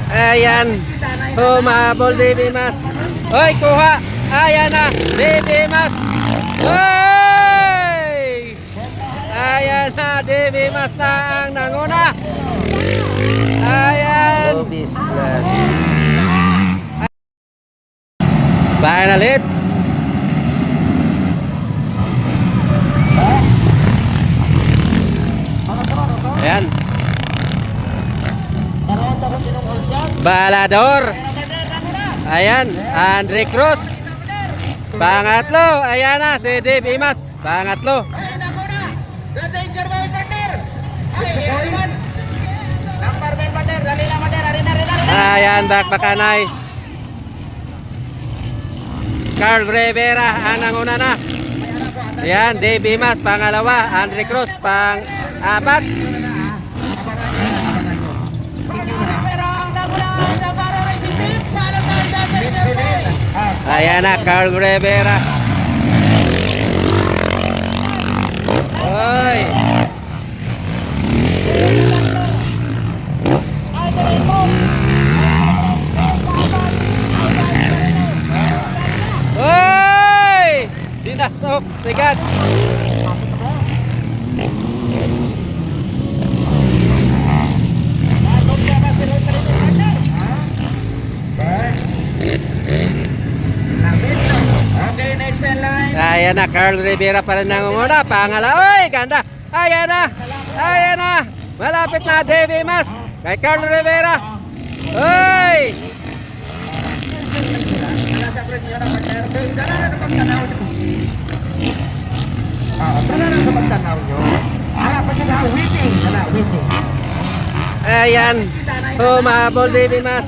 Ayan. Humabol Baby Mas. Hoy, kuha. Ayan na. Baby Mas. Hoy! Ayan na. Baby Mas na ang nanguna. Ayan. Lobis Plus. Bayan ulit. Ayan. Balador. Ayan, Andre Cruz. Pangatlo, ayan na si Dave Imas. Pangatlo. Ayan, bakbakanay. Carl Rivera ang nanguna na. Ayan, Dave Imas pangalawa, Andre Cruz pang-apat. Ayan na, Carl Rivera. Oy. Oy! Dinasok, sigat. Ayan na, Carl Rivera pa rin nangunguna. Pangala, oy, ganda. Ayan na, ayan na. Malapit na, Dave Imas. Kay Carl Rivera. Oy! Ayan, humabol Dave Imas.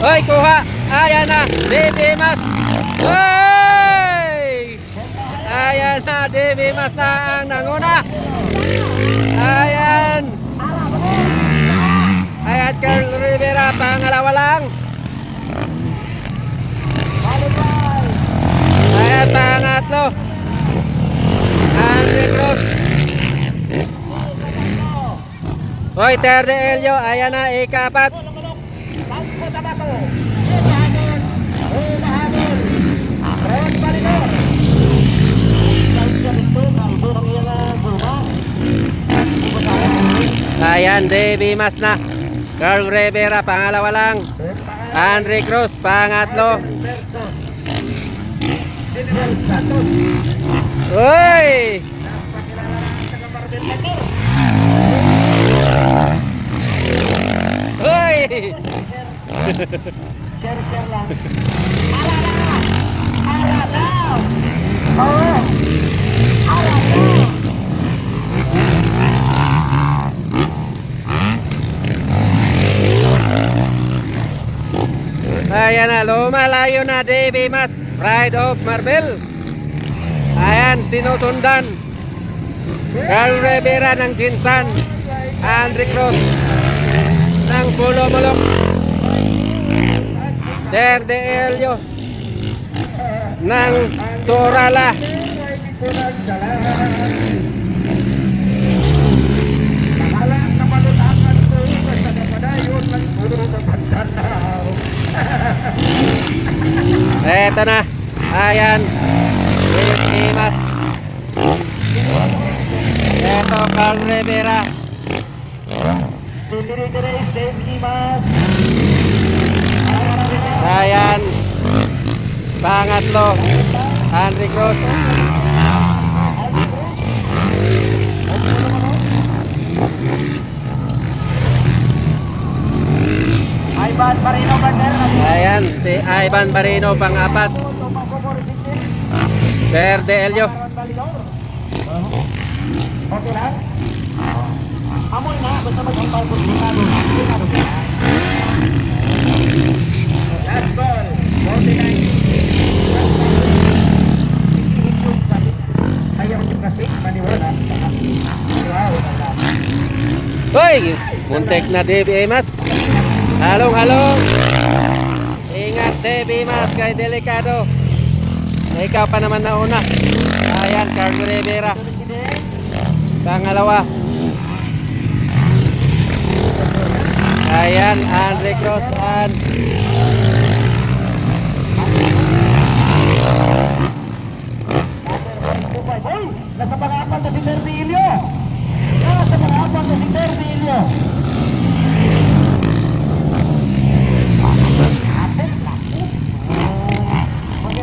Oy, kuha. Ayan na, Dave Imas. Oy! Ayan na, Dave Imas na ang nanguna. Ayan. Ayan, Carl Rivera, pangalawa lang. Ayan, pangatlo. Andre Cruz. Hoy, Terde Elio, ayan na, ikapat. Ayan, Dave Imas na. Carl Rivera, pangalawa lang. Andre Cruz, pangatlo. Uy! Uy! Share lang. Ayan na, lumalayo na Dave Imas. Pride of Marble. Ayan, sinusundan. Carl Rivera ng Jinsan. Andre Cruz ng Pulo Mulok. Terde Elio ng Sorala. Eto na. Ayan, Dave Imas. Eto, Carl Rivera. Dave Imas. Ayan, pangatlo, Andre Cruz. Ivan Barino partner. Ayan, si Ivan Barino pang-apat. Terde Elio. Okay lang? Amoy na, basta mag-ampal po delikado. Last ball, 49. Ayaw nyo kasi maniwala sa akin. Hoy, muntik na Dave Imas. Halong-halong. Ingat Dave Imas, kay delikado. Ikaw pa naman nauna. Ayan, Carl Rivera. Pangalawa. Ayan, Andre Cruz and Hoy! Nasa pangapan na si Terbilio! Nasa pangapan na si Terbilio! Okay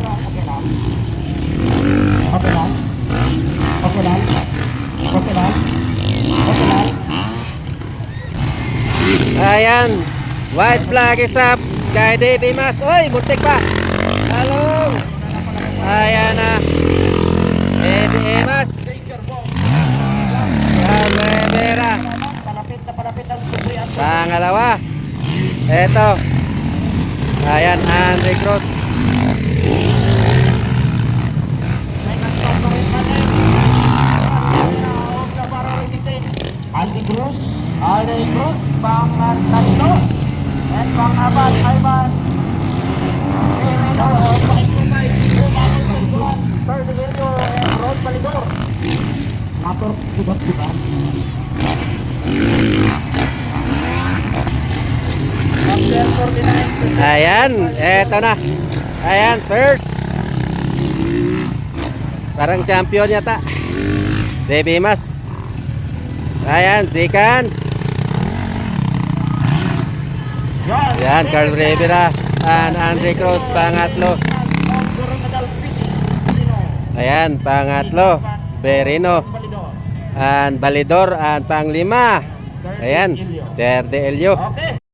lang. Okay lang. Okay lang. Okay lang. Okay lang. Okay lang. ayan, white flag is up kay Davey Mas. Oy, muntik pa. Halo. Ayan na. Davey Mas. Carl Rivera. Palapit ang subri at Pangalawa. Eto. Ayan, Andre Cruz. Aldi Cruz, pang-tatlo, at pang-apat, Ivan. Terbilio, and Rod Balidor. Motor, diba? Number 49. Ayan, eto na. Ayan, first. Parang champion yata. Davey Mas. Ayan, second. Ayan, Carl Rivera and Andre Cruz, pangatlo. Ayan, pangatlo. Berino and Balidor and panglima. Ayan, Terdelio. Okay.